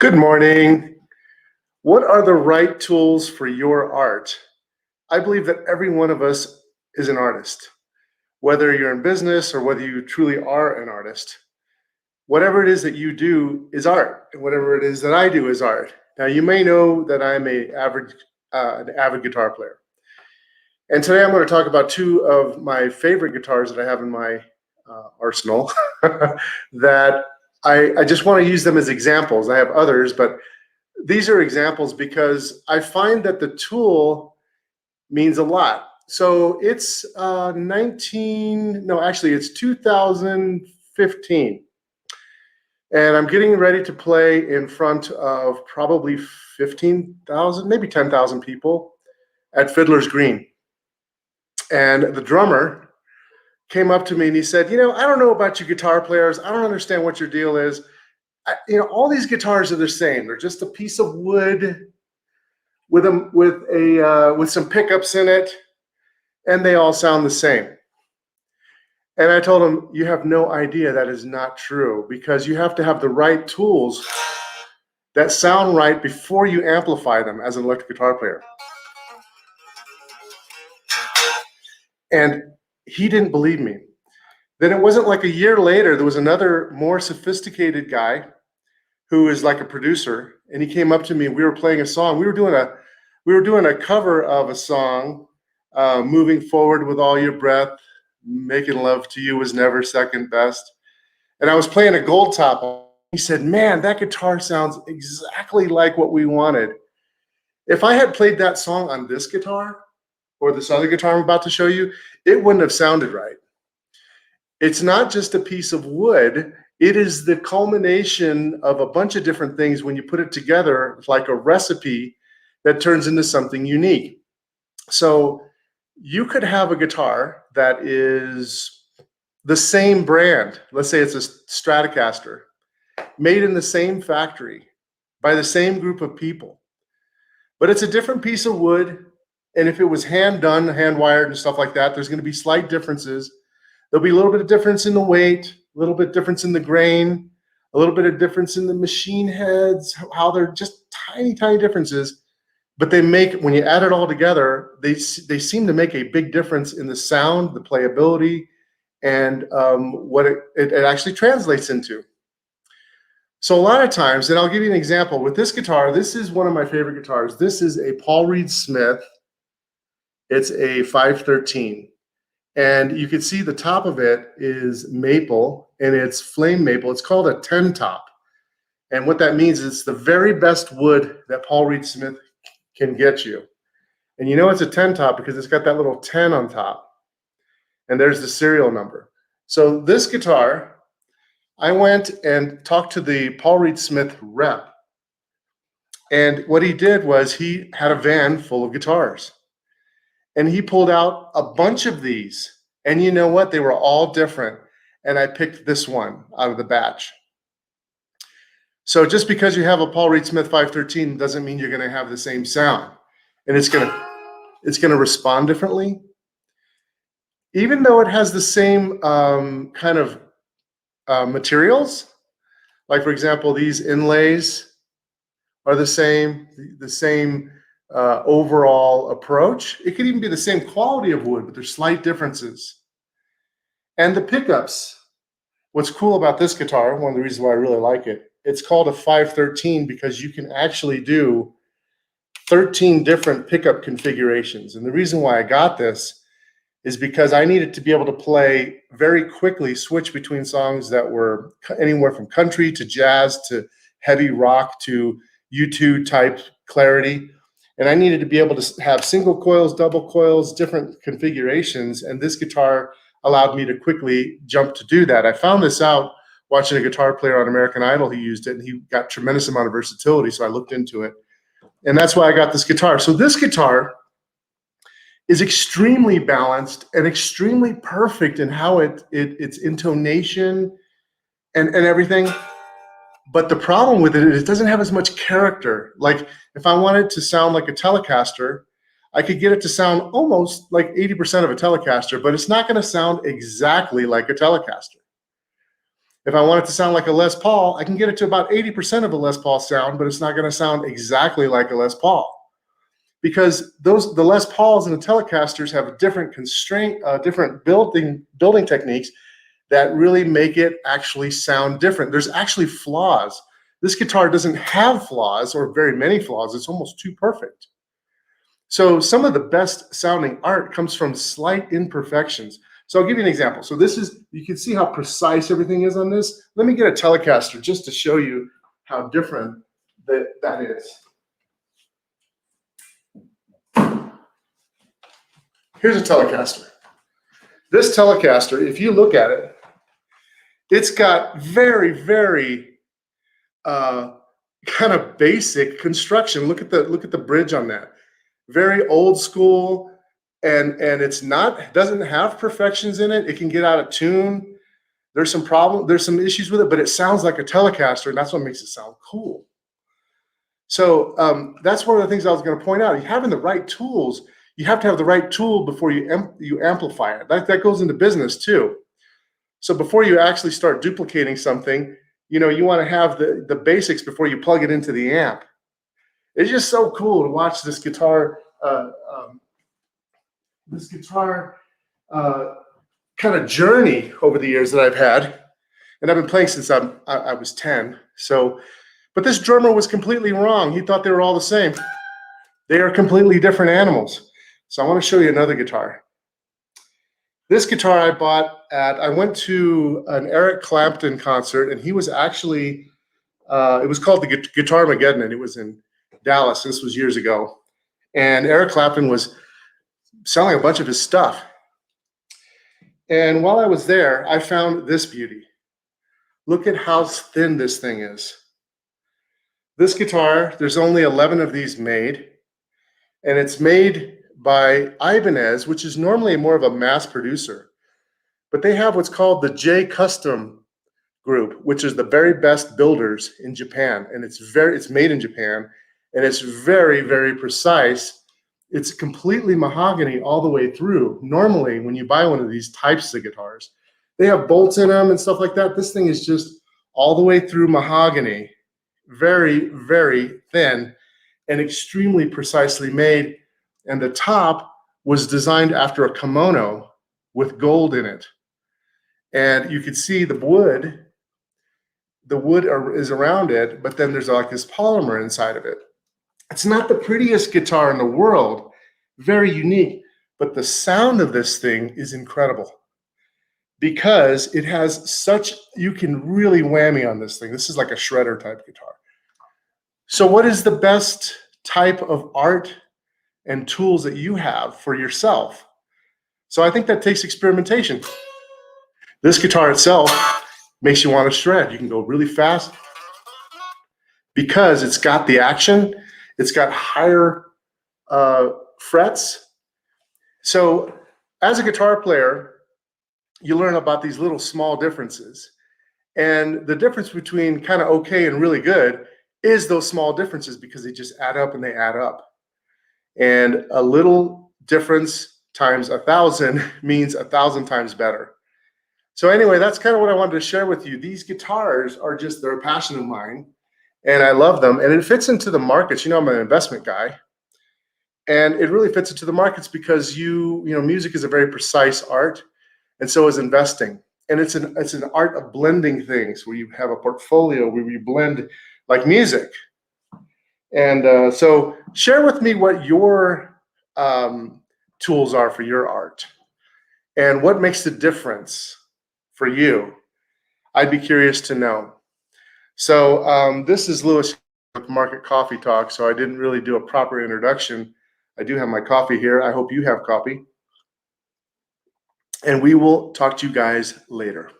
Good morning. What are the right tools for your art? I believe that every one of us is an artist, whether you're in business or whether you truly are an artist. Whatever it is that you do is art, and whatever it is that I do is art. Now, you may know that I'm an avid guitar player, and today I'm going to talk about two of my favorite guitars that I have in my arsenal that I just want to use them as examples. I have others, but these are examples because I find that the tool means a lot. So it's it's 2015. And I'm getting ready to play in front of probably 15,000, maybe 10,000 people at Fiddler's Green. And the drummer came up to me and he said, I don't know about you guitar players. I don't understand what your deal is. All these guitars are the same. They're just a piece of wood with some pickups in it, and they all sound the same. And I told him, you have no idea that is not true, because you have to have the right tools that sound right before you amplify them as an electric guitar player. And he didn't believe me. Then it wasn't like a year later, there was another more sophisticated guy who is like a producer, and he came up to me and we were playing a song. We were doing a cover of a song, Moving Forward with All Your Breath, Making Love to You Was Never Second Best. And I was playing a gold top. He said, man, that guitar sounds exactly like what we wanted. If I had played that song on this guitar or this other guitar I'm about to show you, it wouldn't have sounded right. It's not just a piece of wood. It is the culmination of a bunch of different things when you put it together like a recipe that turns into something unique. So you could have a guitar that is the same brand. Let's say it's a Stratocaster, made in the same factory by the same group of people. But it's a different piece of wood. And if it was hand done, hand wired and stuff like that, there's going to be slight differences. There'll be a little bit of difference in the weight, a little bit difference in the grain, a little bit of difference in the machine heads, how they're just tiny, tiny differences. But they make, when you add it all together, they seem to make a big difference in the sound, the playability, and what it actually translates into. So a lot of times, and I'll give you an example. With this guitar, this is one of my favorite guitars. This is a Paul Reed Smith. It's a 513. And you can see the top of it is maple, and it's flame maple. It's called a 10 top. And what that means is it's the very best wood that Paul Reed Smith can get you. And you know it's a 10 top because it's got that little 10 on top. And there's the serial number. So this guitar, I went and talked to the Paul Reed Smith rep. And what he did was he had a van full of guitars. And he pulled out a bunch of these. And you know what? They were all different. And I picked this one out of the batch. So just because you have a Paul Reed Smith 513 doesn't mean you're going to have the same sound. And it's going to respond differently. Even though it has the same kind of materials. Like, for example, these inlays are the same overall approach. It could even be the same quality of wood, but there's slight differences. And the pickups, what's cool about this guitar, one of the reasons why I really like it, it's called a 513 because you can actually do 13 different pickup configurations. And the reason why I got this is because I needed to be able to play very quickly, switch between songs that were anywhere from country to jazz to heavy rock to U2 type clarity. And I needed to be able to have single coils, double coils, different configurations. And this guitar allowed me to quickly jump to do that. I found this out watching a guitar player on American Idol. He used it and he got a tremendous amount of versatility. So I looked into it. And that's why I got this guitar. So this guitar is extremely balanced and extremely perfect in how its intonation and everything. But the problem with it is it doesn't have as much character. Like if I wanted to sound like a Telecaster, I could get it to sound almost like 80% of a Telecaster, but it's not going to sound exactly like a Telecaster. If I want it to sound like a Les Paul, I can get it to about 80% of a Les Paul sound, but it's not going to sound exactly like a Les Paul, because the Les Pauls and the Telecasters have different different building techniques that really make it actually sound different. There's actually flaws. This guitar doesn't have flaws, or very many flaws. It's almost too perfect. So some of the best sounding art comes from slight imperfections. So I'll give you an example. So this is, you can see how precise everything is on this. Let me get a Telecaster just to show you how different that is. Here's a Telecaster. This Telecaster, if you look at it, it's got very, very kind of basic construction. Look at the bridge on that. Very old school, and doesn't have perfections in it. It can get out of tune. There's some issues with it, but it sounds like a Telecaster, and that's what makes it sound cool. So that's one of the things I was going to point out. Having the right tools, you have to have the right tool before you amplify it. That goes into business too. So before you actually start duplicating something, you want to have the basics before you plug it into the amp. It's just so cool to watch this guitar kind of journey over the years that I've had, and I've been playing since I was 10. So, but this drummer was completely wrong. He thought they were all the same. They are completely different animals. So I want to show you another guitar. This guitar I went to an Eric Clapton concert, and he was actually, it was called the Guitarmageddon, and it was in Dallas. This was years ago. And Eric Clapton was selling a bunch of his stuff. And while I was there, I found this beauty. Look at how thin this thing is. This guitar, there's only 11 of these made, and it's made by Ibanez, which is normally more of a mass producer. But they have what's called the J Custom Group, which is the very best builders in Japan. And it's made in Japan, and it's very, very precise. It's completely mahogany all the way through. Normally, when you buy one of these types of guitars, they have bolts in them and stuff like that. This thing is just all the way through mahogany, very, very thin, and extremely precisely made. And the top was designed after a kimono with gold in it. And you can see the wood is around it, but then there's like this polymer inside of it. It's not the prettiest guitar in the world, very unique, but the sound of this thing is incredible because it has you can really whammy on this thing. This is like a shredder type guitar. So what is the best type of art and tools that you have for yourself? So I think that takes experimentation. This guitar itself makes you want to shred. You can go really fast because it's got the action. It's got higher frets. So as a guitar player, you learn about these little small differences. And the difference between kind of okay and really good is those small differences, because they just add up and they add up. And a little difference times 1,000 means 1,000 times better. So anyway, that's kind of what I wanted to share with you. These guitars are they're a passion of mine, and I love them. And it fits into the markets. I'm an investment guy, and it really fits into the markets because music is a very precise art, and so is investing. And it's an art of blending things, where you have a portfolio where you blend like music. And so share with me what your tools are for your art and what makes the difference for you. I'd be curious to know. So this is Louis with Market Coffee Talk. So I didn't really do a proper introduction. I do have my coffee here. I hope you have coffee. And we will talk to you guys later.